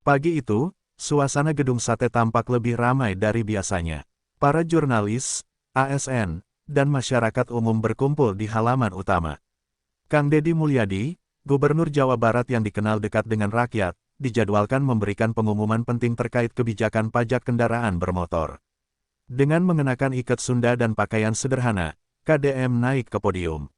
Pagi itu, suasana gedung sate tampak lebih ramai dari biasanya. Para jurnalis, ASN, dan masyarakat umum berkumpul di halaman utama. Kang Deddy Mulyadi, Gubernur Jawa Barat yang dikenal dekat dengan rakyat, dijadwalkan memberikan pengumuman penting terkait kebijakan pajak kendaraan bermotor. Dengan mengenakan ikat Sunda dan pakaian sederhana, KDM naik ke podium.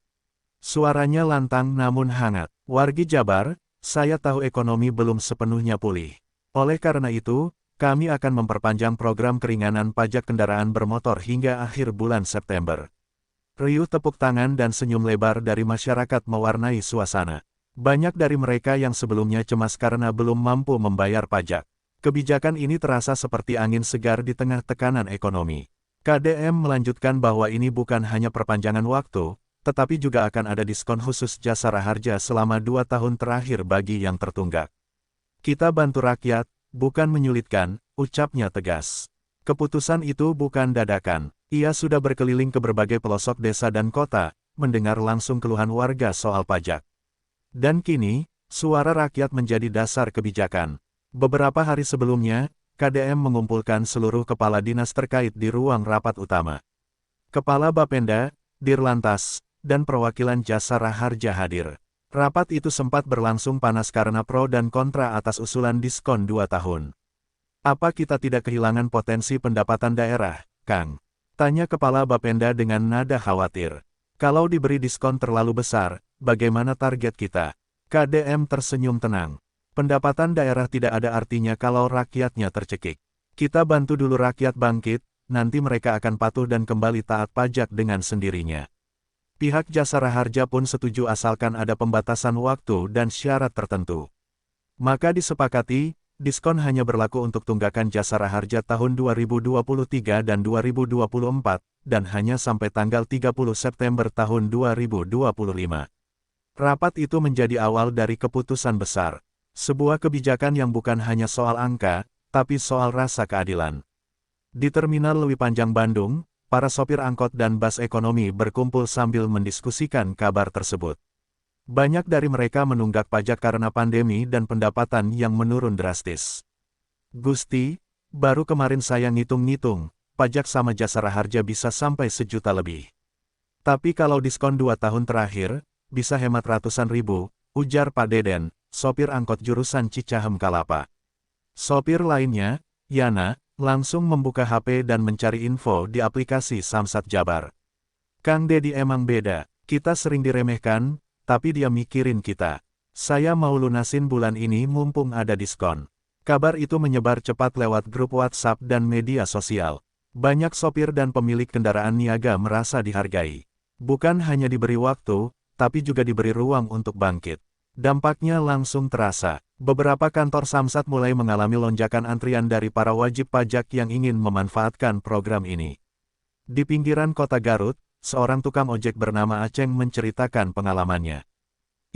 Suaranya lantang namun hangat. "Wargi Jabar, saya tahu ekonomi belum sepenuhnya pulih. Oleh karena itu, kami akan memperpanjang program keringanan pajak kendaraan bermotor hingga akhir bulan September." Riuh tepuk tangan dan senyum lebar dari masyarakat mewarnai suasana. Banyak dari mereka yang sebelumnya cemas karena belum mampu membayar pajak. Kebijakan ini terasa seperti angin segar di tengah tekanan ekonomi. KDM melanjutkan bahwa ini bukan hanya perpanjangan waktu, tetapi juga akan ada diskon khusus jasa raharja selama 2 tahun terakhir bagi yang tertunggak. "Kita bantu rakyat, bukan menyulitkan," ucapnya tegas. Keputusan itu bukan dadakan. Ia sudah berkeliling ke berbagai pelosok desa dan kota, mendengar langsung keluhan warga soal pajak. Dan kini, suara rakyat menjadi dasar kebijakan. Beberapa hari sebelumnya, KDM mengumpulkan seluruh kepala dinas terkait di ruang rapat utama. Kepala Bapenda, Dirlantas, dan perwakilan jasa raharja hadir. Rapat itu sempat berlangsung panas karena pro dan kontra atas usulan diskon 2 tahun. "Apa kita tidak kehilangan potensi pendapatan daerah, Kang?" tanya Kepala Bapenda dengan nada khawatir. "Kalau diberi diskon terlalu besar, bagaimana target kita?" KDM tersenyum tenang. "Pendapatan daerah tidak ada artinya kalau rakyatnya tercekik. Kita bantu dulu rakyat bangkit, nanti mereka akan patuh dan kembali taat pajak dengan sendirinya." Pihak jasa raharja pun setuju asalkan ada pembatasan waktu dan syarat tertentu. Maka disepakati, diskon hanya berlaku untuk tunggakan jasa raharja tahun 2023 dan 2024, dan hanya sampai tanggal 30 September tahun 2025. Rapat itu menjadi awal dari keputusan besar. Sebuah kebijakan yang bukan hanya soal angka, tapi soal rasa keadilan. Di Terminal Lewi Panjang Bandung, para sopir angkot dan bus ekonomi berkumpul sambil mendiskusikan kabar tersebut. Banyak dari mereka menunggak pajak karena pandemi dan pendapatan yang menurun drastis. "Gusti, baru kemarin saya ngitung-ngitung, pajak sama jasa raharja bisa sampai 1 juta lebih. Tapi kalau diskon 2 tahun terakhir, bisa hemat ratusan ribu," ujar Pak Deden, sopir angkot jurusan Cicahem Kalapa. Sopir lainnya, Yana, langsung membuka HP dan mencari info di aplikasi Samsat Jabar. "Kang Deddy emang beda, kita sering diremehkan, tapi dia mikirin kita. Saya mau lunasin bulan ini mumpung ada diskon." Kabar itu menyebar cepat lewat grup WhatsApp dan media sosial. Banyak sopir dan pemilik kendaraan niaga merasa dihargai. Bukan hanya diberi waktu, tapi juga diberi ruang untuk bangkit. Dampaknya langsung terasa. Beberapa kantor Samsat mulai mengalami lonjakan antrian dari para wajib pajak yang ingin memanfaatkan program ini. Di pinggiran kota Garut, seorang tukang ojek bernama Aceng menceritakan pengalamannya.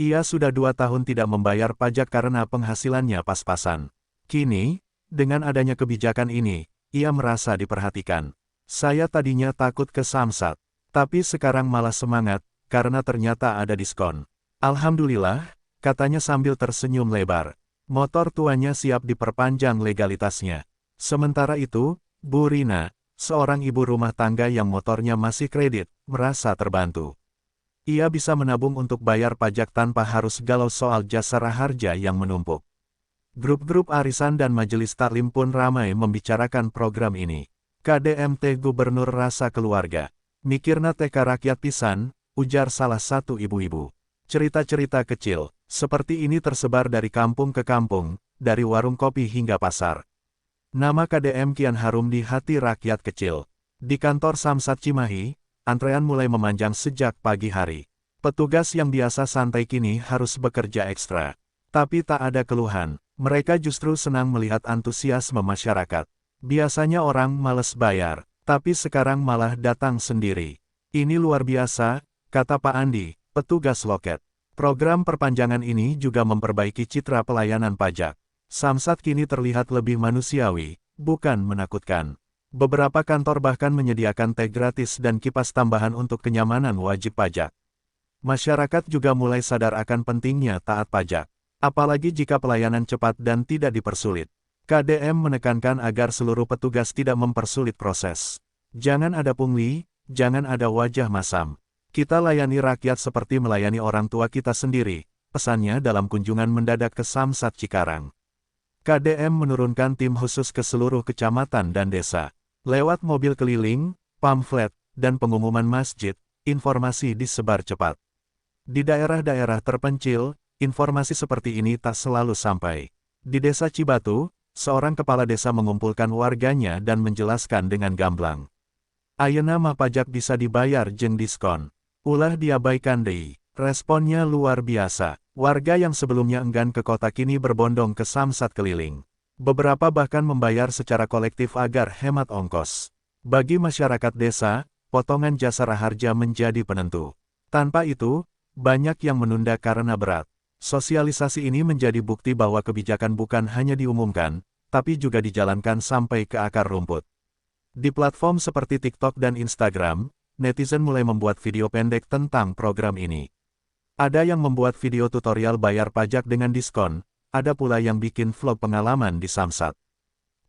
Ia sudah 2 tahun tidak membayar pajak karena penghasilannya pas-pasan. Kini, dengan adanya kebijakan ini, ia merasa diperhatikan. "Saya tadinya takut ke Samsat, tapi sekarang malah semangat, karena ternyata ada diskon. Alhamdulillah," katanya sambil tersenyum lebar. Motor tuanya siap diperpanjang legalitasnya. Sementara itu, Bu Rina, seorang ibu rumah tangga yang motornya masih kredit, merasa terbantu. Ia bisa menabung untuk bayar pajak tanpa harus galau soal jasa raharja yang menumpuk. Grup-grup arisan dan majelis taklim pun ramai membicarakan program ini. "KDMT Gubernur rasa keluarga. Mikirna TK rakyat pisan," ujar salah satu ibu-ibu. Cerita-cerita kecil seperti ini tersebar dari kampung ke kampung, dari warung kopi hingga pasar. Nama KDM kian harum di hati rakyat kecil. Di kantor Samsat Cimahi, antrean mulai memanjang sejak pagi hari. Petugas yang biasa santai kini harus bekerja ekstra. Tapi tak ada keluhan, mereka justru senang melihat antusiasme masyarakat. Biasanya orang males bayar, tapi sekarang malah datang sendiri. "Ini luar biasa," kata Pak Andi, petugas loket. Program perpanjangan ini juga memperbaiki citra pelayanan pajak. Samsat kini terlihat lebih manusiawi, bukan menakutkan. Beberapa kantor bahkan menyediakan teh gratis dan kipas tambahan untuk kenyamanan wajib pajak. Masyarakat juga mulai sadar akan pentingnya taat pajak. Apalagi jika pelayanan cepat dan tidak dipersulit. KDM menekankan agar seluruh petugas tidak mempersulit proses. Jangan ada pungli, jangan ada wajah masam. Kita layani rakyat seperti melayani orang tua kita sendiri, pesannya dalam kunjungan mendadak ke Samsat Cikarang. KDM menurunkan tim khusus ke seluruh kecamatan dan desa. Lewat mobil keliling, pamflet, dan pengumuman masjid, informasi disebar cepat. Di daerah-daerah terpencil, informasi seperti ini tak selalu sampai. Di Desa Cibatu, seorang kepala desa mengumpulkan warganya dan menjelaskan dengan gamblang. Ayeuna mah pajak bisa dibayar jeung diskon. Ulah diabaikan deui. Responnya luar biasa. Warga yang sebelumnya enggan ke kota kini berbondong ke Samsat keliling. Beberapa bahkan membayar secara kolektif agar hemat ongkos. Bagi masyarakat desa, potongan jasa raharja menjadi penentu. Tanpa itu, banyak yang menunda karena berat. Sosialisasi ini menjadi bukti bahwa kebijakan bukan hanya diumumkan, tapi juga dijalankan sampai ke akar rumput. Di platform seperti TikTok dan Instagram, netizen mulai membuat video pendek tentang program ini. Ada yang membuat video tutorial bayar pajak dengan diskon, ada pula yang bikin vlog pengalaman di Samsat.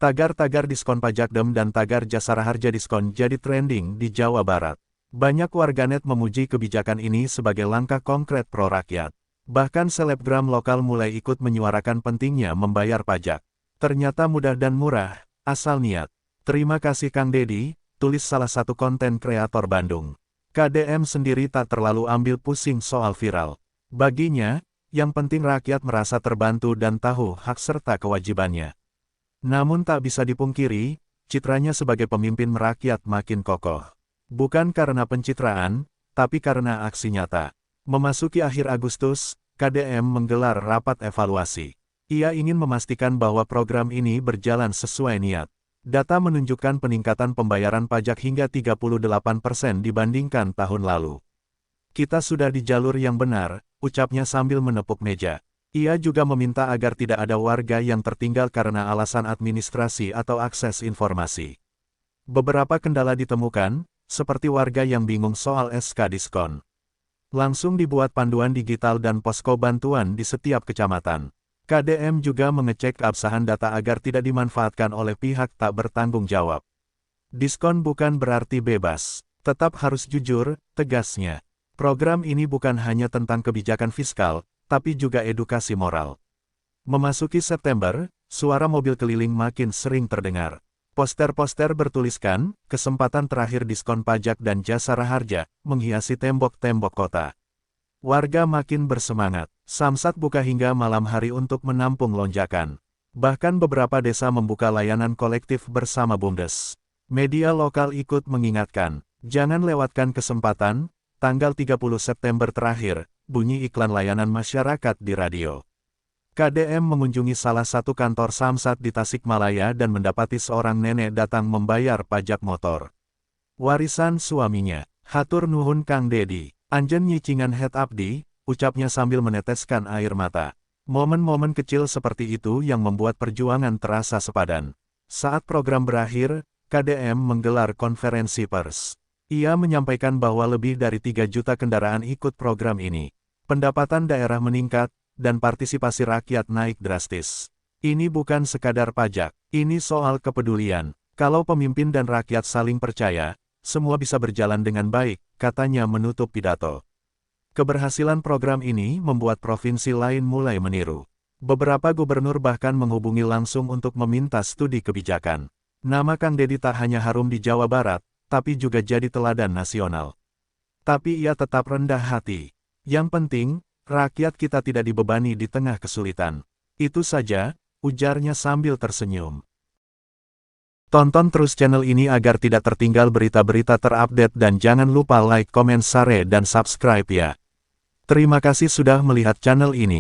Tagar-tagar diskon pajak DEM dan tagar jasa raharja diskon jadi trending di Jawa Barat. Banyak warganet memuji kebijakan ini sebagai langkah konkret pro rakyat. Bahkan selebgram lokal mulai ikut menyuarakan pentingnya membayar pajak. Ternyata mudah dan murah, asal niat. Terima kasih Kang Dedi, tulis salah satu konten kreator Bandung. KDM sendiri tak terlalu ambil pusing soal viral. Baginya, yang penting rakyat merasa terbantu dan tahu hak serta kewajibannya. Namun tak bisa dipungkiri, citranya sebagai pemimpin merakyat makin kokoh. Bukan karena pencitraan, tapi karena aksi nyata. Memasuki akhir Agustus, KDM menggelar rapat evaluasi. Ia ingin memastikan bahwa program ini berjalan sesuai niat. Data menunjukkan peningkatan pembayaran pajak hingga 38% dibandingkan tahun lalu. Kita sudah di jalur yang benar, ucapnya sambil menepuk meja. Ia juga meminta agar tidak ada warga yang tertinggal karena alasan administrasi atau akses informasi. Beberapa kendala ditemukan, seperti warga yang bingung soal SK diskon. Langsung dibuat panduan digital dan posko bantuan di setiap kecamatan. KDM juga mengecek keabsahan data agar tidak dimanfaatkan oleh pihak tak bertanggung jawab. Diskon bukan berarti bebas, tetap harus jujur, tegasnya. Program ini bukan hanya tentang kebijakan fiskal, tapi juga edukasi moral. Memasuki September, suara mobil keliling makin sering terdengar. Poster-poster bertuliskan, kesempatan terakhir diskon pajak dan jasa raharja, menghiasi tembok-tembok kota. Warga makin bersemangat. Samsat buka hingga malam hari untuk menampung lonjakan. Bahkan beberapa desa membuka layanan kolektif bersama BUMDes. Media lokal ikut mengingatkan, jangan lewatkan kesempatan, tanggal 30 September terakhir, bunyi iklan layanan masyarakat di radio. KDM mengunjungi salah satu kantor Samsat di Tasikmalaya dan mendapati seorang nenek datang membayar pajak motor. Warisan suaminya, hatur nuhun Kang Dedi, anjen nyicingan het abdi, ucapnya sambil meneteskan air mata. Momen-momen kecil seperti itu yang membuat perjuangan terasa sepadan. Saat program berakhir, KDM menggelar konferensi pers. Ia menyampaikan bahwa lebih dari 3 juta kendaraan ikut program ini. Pendapatan daerah meningkat, dan partisipasi rakyat naik drastis. Ini bukan sekadar pajak, ini soal kepedulian. Kalau pemimpin dan rakyat saling percaya, semua bisa berjalan dengan baik, katanya menutup pidato. Keberhasilan program ini membuat provinsi lain mulai meniru. Beberapa gubernur bahkan menghubungi langsung untuk meminta studi kebijakan. Nama Kang Dedi tak hanya harum di Jawa Barat, tapi juga jadi teladan nasional. Tapi ia tetap rendah hati. Yang penting, rakyat kita tidak dibebani di tengah kesulitan. Itu saja, ujarnya sambil tersenyum. Tonton terus channel ini agar tidak tertinggal berita-berita terupdate dan jangan lupa like, komen, share, dan subscribe ya. Terima kasih sudah melihat channel ini.